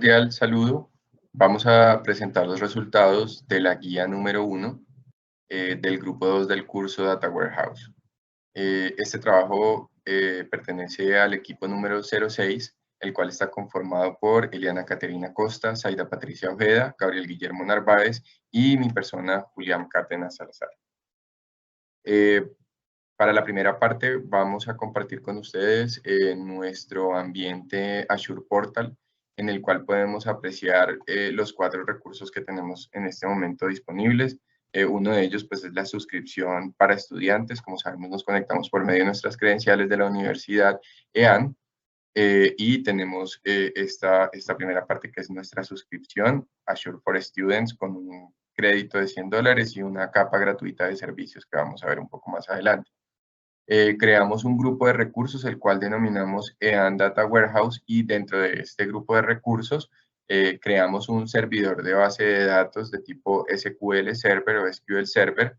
cordial saludo. Vamos a presentar los resultados de la guía número 1 del grupo 2 del curso Data Warehouse. Este trabajo pertenece al equipo número 06, el cual está conformado por Eliana Caterina Costa, Zaida Patricia Ojeda, Gabriel Guillermo Narváez y mi persona, Julián Cárdenas Salazar. Para la primera parte vamos a compartir con ustedes nuestro ambiente Azure Portal, en el cual podemos apreciar los 4 recursos que tenemos en este momento disponibles. Uno de ellos pues, es la suscripción para estudiantes. Como sabemos, nos conectamos por medio de nuestras credenciales de la Universidad EAN. Y tenemos esta primera parte que es nuestra suscripción Azure for Students con un crédito de $100 y una capa gratuita de servicios que vamos a ver un poco más adelante. Creamos un grupo de recursos, el cual denominamos EAN Data Warehouse, y dentro de este grupo de recursos creamos un servidor de base de datos de tipo SQL Server o SQL Server.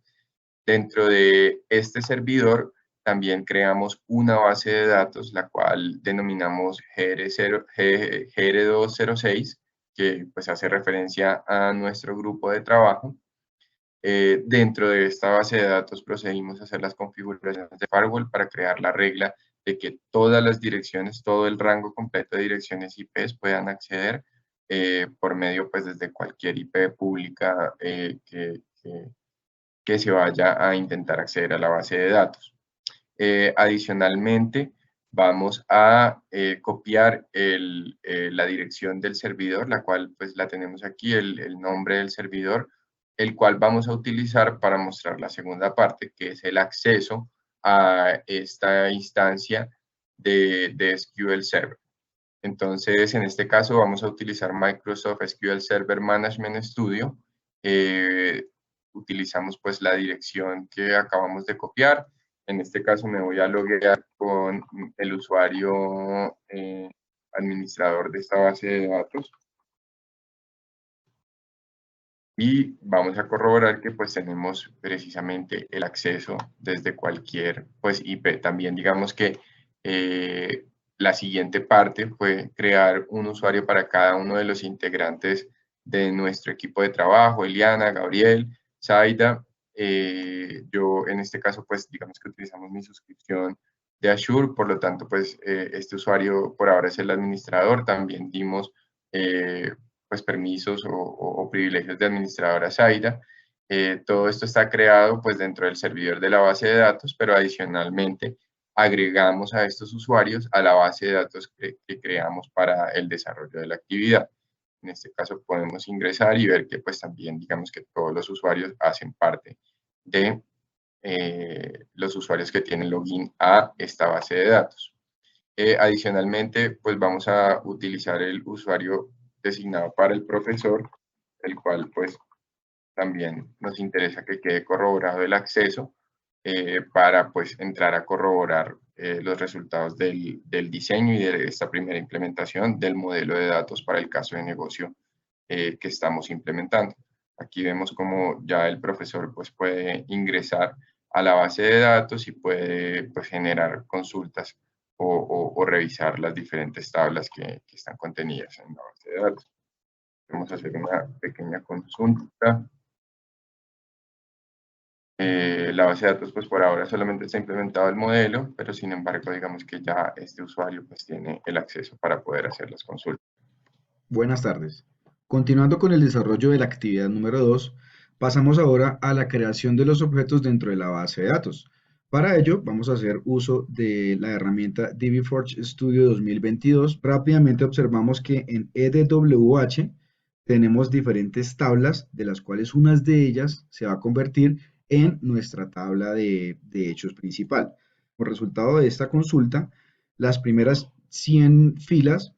Dentro de este servidor también creamos una base de datos, la cual denominamos GR206, que pues hace referencia a nuestro grupo de trabajo. Dentro de esta base de datos procedimos a hacer las configuraciones de firewall para crear la regla de que todas las direcciones, todo el rango completo de direcciones IPs puedan acceder por medio, pues, desde cualquier IP pública que se vaya a intentar acceder a la base de datos. Adicionalmente, vamos a copiar la dirección del servidor, la cual pues la tenemos aquí, el nombre del servidor, el cual vamos a utilizar para mostrar la segunda parte, que es el acceso a esta instancia de SQL Server. Entonces, en este caso vamos a utilizar Microsoft SQL Server Management Studio. Utilizamos pues la dirección que acabamos de copiar. En este caso me voy a loguear con el usuario administrador de esta base de datos. Y vamos a corroborar que pues tenemos precisamente el acceso desde cualquier pues IP. También digamos que la siguiente parte fue crear un usuario para cada uno de los integrantes de nuestro equipo de trabajo, Eliana, Gabriel, Zaida. Yo en este caso pues digamos que utilizamos mi suscripción de Azure, por lo tanto pues este usuario por ahora es el administrador. También dimos pues permisos o privilegios de administradora Zaida. Todo esto está creado pues dentro del servidor de la base de datos, pero adicionalmente agregamos a estos usuarios a la base de datos que creamos para el desarrollo de la actividad. En este caso podemos ingresar y ver que pues también digamos que todos los usuarios hacen parte de los usuarios que tienen login a esta base de datos. Adicionalmente, pues vamos a utilizar el usuario designado para el profesor, el cual pues también nos interesa que quede corroborado el acceso para pues entrar a corroborar los resultados del diseño y de esta primera implementación del modelo de datos para el caso de negocio que estamos implementando. Aquí vemos cómo ya el profesor pues puede ingresar a la base de datos y puede pues generar consultas o revisar las diferentes tablas que están contenidas en la base de datos. Vamos a hacer una pequeña consulta. La base de datos, pues por ahora solamente está implementado el modelo, pero sin embargo, digamos que ya este usuario pues tiene el acceso para poder hacer las consultas. Buenas tardes. Continuando con el desarrollo de la actividad número 2, pasamos ahora a la creación de los objetos dentro de la base de datos. Para ello, vamos a hacer uso de la herramienta DBForge Studio 2022. Rápidamente observamos que en EDWH tenemos diferentes tablas, de las cuales unas de ellas se va a convertir en nuestra tabla de hechos principal. Como resultado de esta consulta, las primeras 100 filas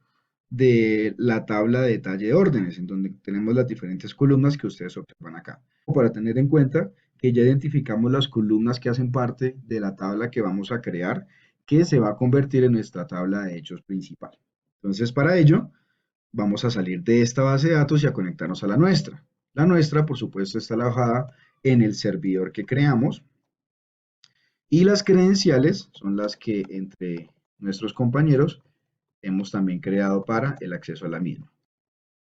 de la tabla de detalle de órdenes, en donde tenemos las diferentes columnas que ustedes observan acá. Para tener en cuenta que ya identificamos las columnas que hacen parte de la tabla que vamos a crear, que se va a convertir en nuestra tabla de hechos principal. Entonces, para ello, vamos a salir de esta base de datos y a conectarnos a la nuestra. La nuestra, por supuesto, está alojada en el servidor que creamos, y las credenciales son las que entre nuestros compañeros hemos también creado para el acceso a la misma.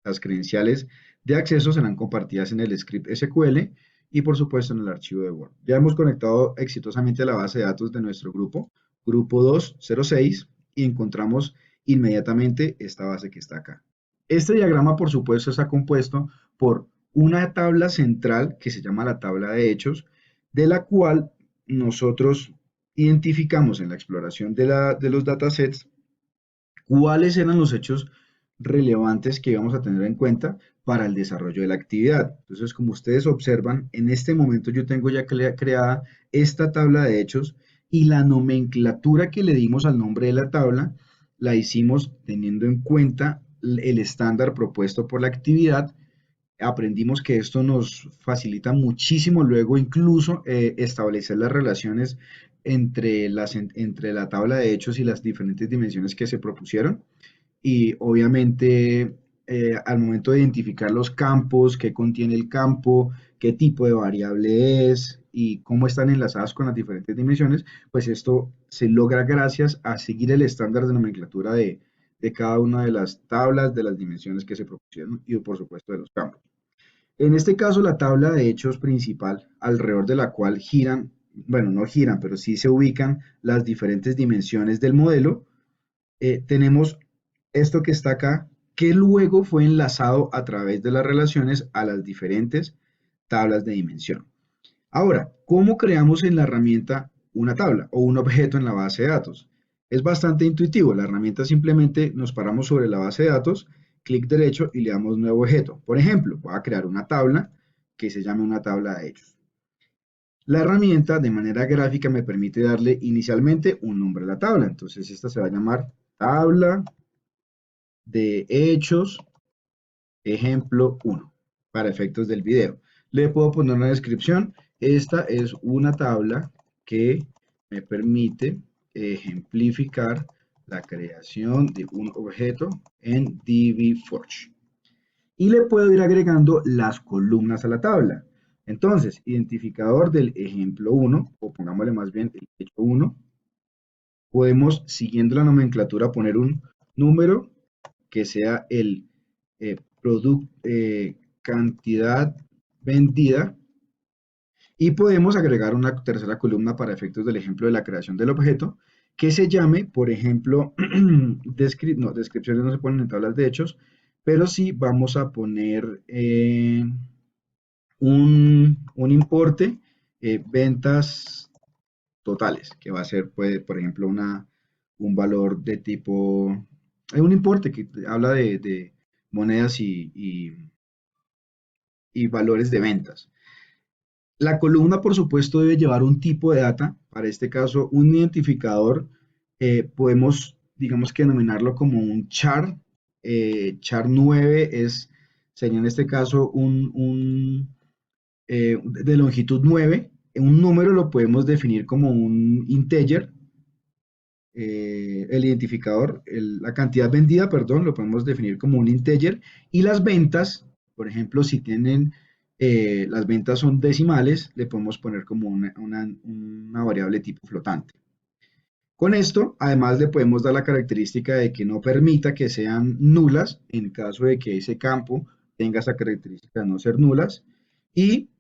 las credenciales de acceso serán compartidas en el script SQL y por supuesto en el archivo de Word. Ya hemos conectado exitosamente a la base de datos de nuestro grupo, grupo 206, y encontramos inmediatamente esta base que está acá. Este diagrama, por supuesto, está compuesto por una tabla central que se llama la tabla de hechos, de la cual nosotros identificamos en la exploración de los datasets cuáles eran los hechos relevantes que íbamos a tener en cuenta para el desarrollo de la actividad. Entonces, como ustedes observan, en este momento yo tengo ya creada esta tabla de hechos y la nomenclatura que le dimos al nombre de la tabla la hicimos teniendo en cuenta el estándar propuesto por la actividad. Aprendimos que esto nos facilita muchísimo luego incluso establecer las relaciones entre la tabla de hechos y las diferentes dimensiones que se propusieron. Y obviamente al momento de identificar los campos, qué contiene el campo, qué tipo de variable es y cómo están enlazadas con las diferentes dimensiones, pues esto se logra gracias a seguir el estándar de nomenclatura de cada una de las tablas, de las dimensiones que se propusieron y por supuesto de los campos. En este caso, la tabla de hechos principal, alrededor de la cual giran, bueno, no giran, pero sí se ubican las diferentes dimensiones del modelo, tenemos esto que está acá, que luego fue enlazado a través de las relaciones a las diferentes tablas de dimensión. Ahora, ¿cómo creamos en la herramienta una tabla o un objeto en la base de datos? Es bastante intuitivo. La herramienta simplemente nos paramos sobre la base de datos, clic derecho y le damos nuevo objeto. Por ejemplo, voy a crear una tabla que se llame una tabla de hechos. La herramienta de manera gráfica me permite darle inicialmente un nombre a la tabla. Entonces esta se va a llamar tabla de hechos ejemplo 1 para efectos del video. Le puedo poner una descripción. Esta es una tabla que me permite ejemplificar la creación de un objeto en dbForge. Y le puedo ir agregando las columnas a la tabla. Entonces, identificador del ejemplo 1, o pongámosle más bien el hecho 1, podemos, siguiendo la nomenclatura, poner un número que sea el cantidad vendida y podemos agregar una tercera columna para efectos del ejemplo de la creación del objeto que se llame, por ejemplo, descripciones no se ponen en tablas de hechos, pero sí vamos a poner un importe ventas totales, que va a ser, pues, por ejemplo, un valor de tipo, un importe que habla de monedas y valores de ventas. La columna, por supuesto, debe llevar un tipo de data, para este caso, un identificador, podemos, digamos que denominarlo como un char, char 9 sería en este caso de longitud 9, un número lo podemos definir como un integer, el identificador, la cantidad vendida, perdón, lo podemos definir como un integer, y las ventas, por ejemplo, si tienen, las ventas son decimales, le podemos poner como una variable tipo flotante. Con esto, además, le podemos dar la característica de que no permita que sean nulas, en caso de que ese campo tenga esa característica de no ser nulas, y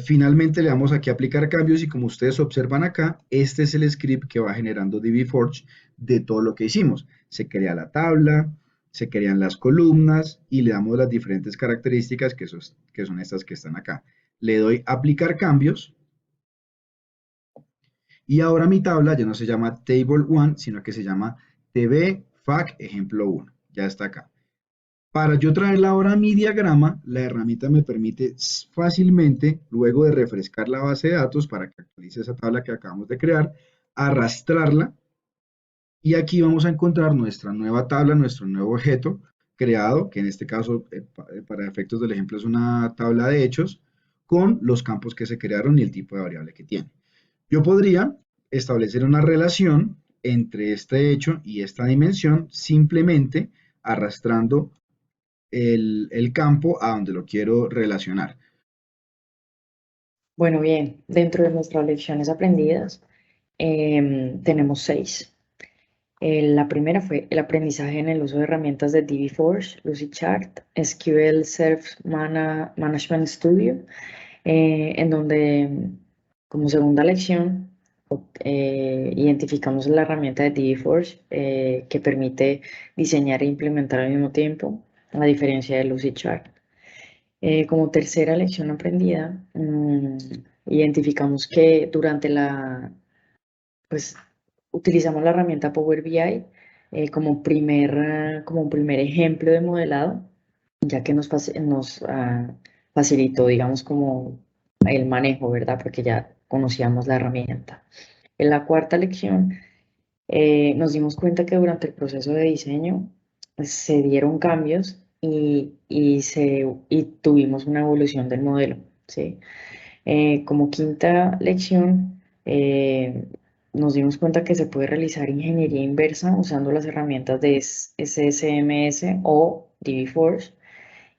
finalmente le damos aquí a aplicar cambios y como ustedes observan acá, este es el script que va generando dbForge de todo lo que hicimos. Se crea la tabla, se crean las columnas y le damos las diferentes características que son estas que están acá. Le doy aplicar cambios y ahora mi tabla ya no se llama Table1, sino que se llama tbFac ejemplo 1. Ya está acá. Para yo traerla ahora a mi diagrama, la herramienta me permite fácilmente, luego de refrescar la base de datos para que actualice esa tabla que acabamos de crear, arrastrarla y aquí vamos a encontrar nuestra nueva tabla, nuestro nuevo objeto creado, que en este caso, para efectos del ejemplo, es una tabla de hechos con los campos que se crearon y el tipo de variable que tiene. Yo podría establecer una relación entre este hecho y esta dimensión simplemente arrastrando el campo a donde lo quiero relacionar. Bueno, bien, dentro de nuestras lecciones aprendidas tenemos 6. La primera fue el aprendizaje en el uso de herramientas de DBForce, Lucidchart, SQL Management Studio, en donde como segunda lección identificamos la herramienta de DBForce que permite diseñar e implementar al mismo tiempo, a diferencia de Lucidchart. Como tercera lección aprendida, identificamos que durante pues utilizamos la herramienta Power BI como un primer ejemplo de modelado, ya que nos facilitó, digamos, como el manejo, ¿verdad? Porque ya conocíamos la herramienta. En la cuarta lección, nos dimos cuenta que durante el proceso de diseño pues, se dieron cambios y tuvimos una evolución del modelo, ¿sí? Como quinta lección, nos dimos cuenta que se puede realizar ingeniería inversa usando las herramientas de SSMS o DBForce.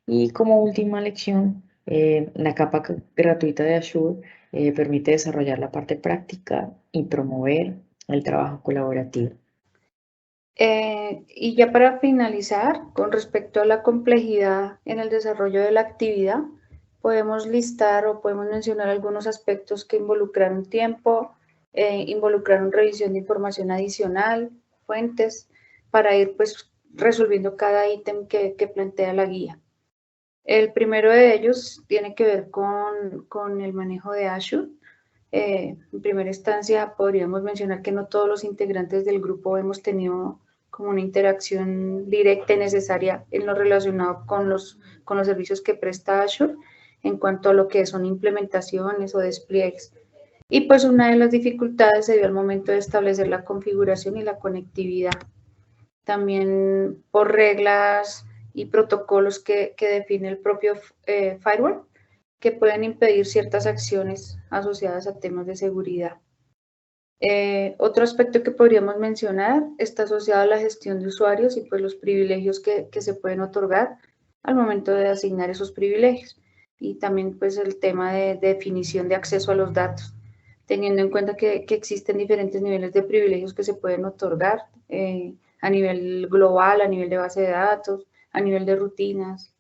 Y como última lección, la capa gratuita de Azure permite desarrollar la parte práctica y promover el trabajo colaborativo. Y ya para finalizar, con respecto a la complejidad en el desarrollo de la actividad, podemos listar o podemos mencionar algunos aspectos que involucraron tiempo, involucraron revisión de información adicional, fuentes, para ir pues resolviendo cada ítem que plantea la guía. El primero de ellos tiene que ver con el manejo de Azure. En primera instancia, podríamos mencionar que no todos los integrantes del grupo hemos tenido como una interacción directa y necesaria en lo relacionado con los servicios que presta Azure en cuanto a lo que son implementaciones o despliegues. Y pues una de las dificultades se dio al momento de establecer la configuración y la conectividad. También por reglas y protocolos que define el propio firewall, que pueden impedir ciertas acciones asociadas a temas de seguridad. Otro aspecto que podríamos mencionar está asociado a la gestión de usuarios y pues los privilegios que se pueden otorgar al momento de asignar esos privilegios. Y también pues el tema de definición de acceso a los datos, teniendo en cuenta que existen diferentes niveles de privilegios que se pueden otorgar a nivel global, a nivel de base de datos, a nivel de rutinas.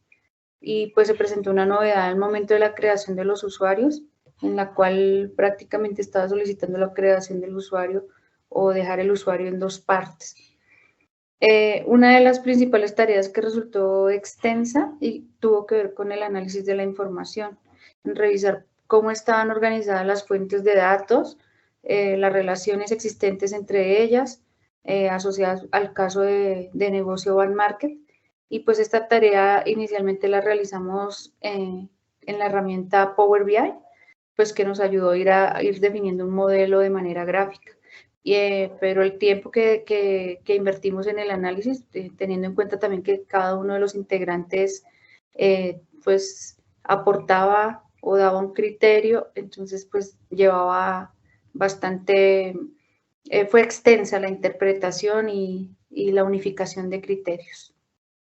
Y pues se presentó una novedad al momento de la creación de los usuarios, en la cual prácticamente estaba solicitando la creación del usuario o dejar el usuario en dos partes. Una de las principales tareas que resultó extensa y tuvo que ver con el análisis de la información, en revisar cómo estaban organizadas las fuentes de datos, las relaciones existentes entre ellas, asociadas al caso de negocio One Market. Y pues esta tarea inicialmente la realizamos en la herramienta Power BI, pues que nos ayudó a ir definiendo un modelo de manera gráfica. Pero el tiempo que invertimos en el análisis, teniendo en cuenta también que cada uno de los integrantes pues aportaba o daba un criterio, entonces pues llevaba bastante, fue extensa la interpretación y la unificación de criterios.